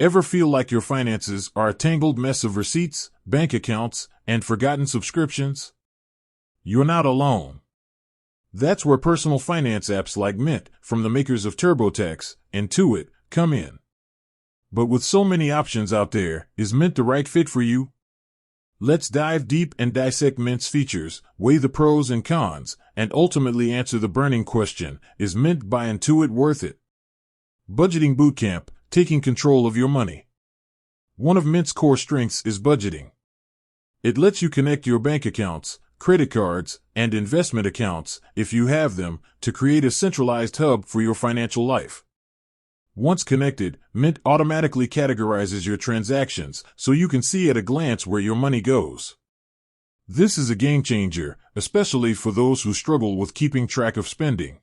Ever feel like your finances are a tangled mess of receipts, bank accounts, and forgotten subscriptions? You're not alone. That's where personal finance apps like Mint, from the makers of TurboTax and Intuit, come in. But with so many options out there, is Mint the right fit for you? Let's dive deep and dissect Mint's features, weigh the pros and cons, and ultimately answer the burning question, is Mint by Intuit worth it? Budgeting Bootcamp, taking control of your money. One of Mint's core strengths is budgeting. It lets you connect your bank accounts, credit cards, and investment accounts, if you have them, to create a centralized hub for your financial life. Once connected, Mint automatically categorizes your transactions so you can see at a glance where your money goes. This is a game changer, especially for those who struggle with keeping track of spending.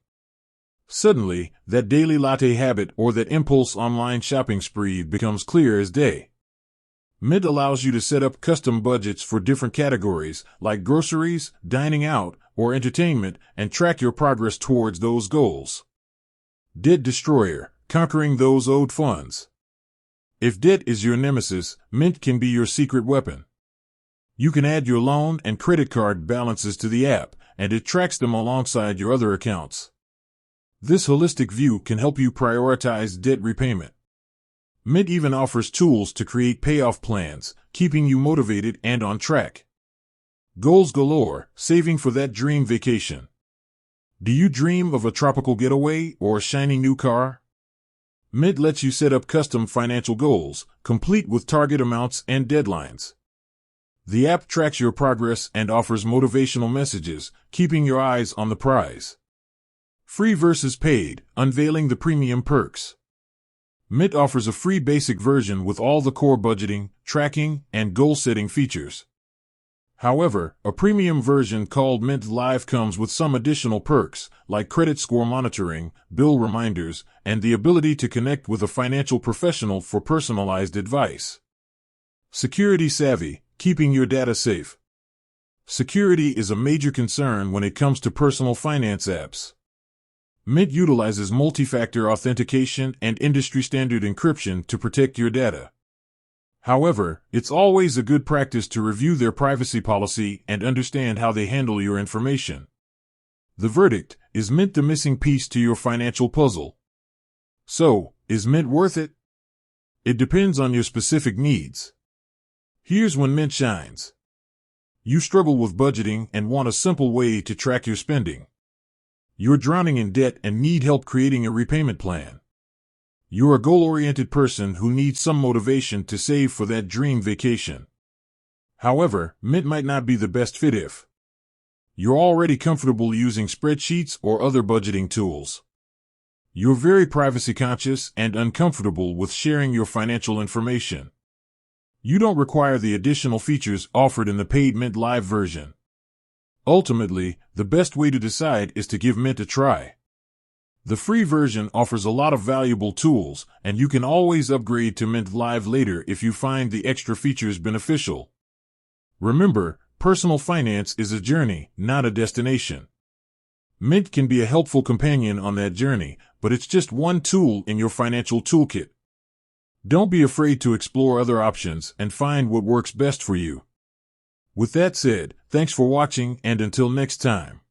Suddenly, that daily latte habit or that impulse online shopping spree becomes clear as day. Mint allows you to set up custom budgets for different categories, like groceries, dining out, or entertainment, and track your progress towards those goals. Debt Destroyer, conquering those owed funds. If debt is your nemesis, Mint can be your secret weapon. You can add your loan and credit card balances to the app, and it tracks them alongside your other accounts. This holistic view can help you prioritize debt repayment. Mint even offers tools to create payoff plans, keeping you motivated and on track. Goals galore, saving for that dream vacation. Do you dream of a tropical getaway or a shiny new car? Mint lets you set up custom financial goals, complete with target amounts and deadlines. The app tracks your progress and offers motivational messages, keeping your eyes on the prize. Free versus paid, unveiling the premium perks. Mint offers a free basic version with all the core budgeting, tracking, and goal-setting features. However, a premium version called Mint Live comes with some additional perks, like credit score monitoring, bill reminders, and the ability to connect with a financial professional for personalized advice. Security Savvy, keeping your data safe. Security is a major concern when it comes to personal finance apps. Mint utilizes multi-factor authentication and industry-standard encryption to protect your data. However, it's always a good practice to review their privacy policy and understand how they handle your information. The verdict, is Mint the missing piece to your financial puzzle? So, is Mint worth it? It depends on your specific needs. Here's when Mint shines. You struggle with budgeting and want a simple way to track your spending. You're drowning in debt and need help creating a repayment plan. You're a goal-oriented person who needs some motivation to save for that dream vacation. However, Mint might not be the best fit if you're already comfortable using spreadsheets or other budgeting tools. You're very privacy conscious and uncomfortable with sharing your financial information. You don't require the additional features offered in the paid Mint Live version. Ultimately, the best way to decide is to give Mint a try. The free version offers a lot of valuable tools, and you can always upgrade to Mint Live later if you find the extra features beneficial. Remember, personal finance is a journey, not a destination. Mint can be a helpful companion on that journey, but it's just one tool in your financial toolkit. Don't be afraid to explore other options and find what works best for you. With that said, thanks for watching, and until next time.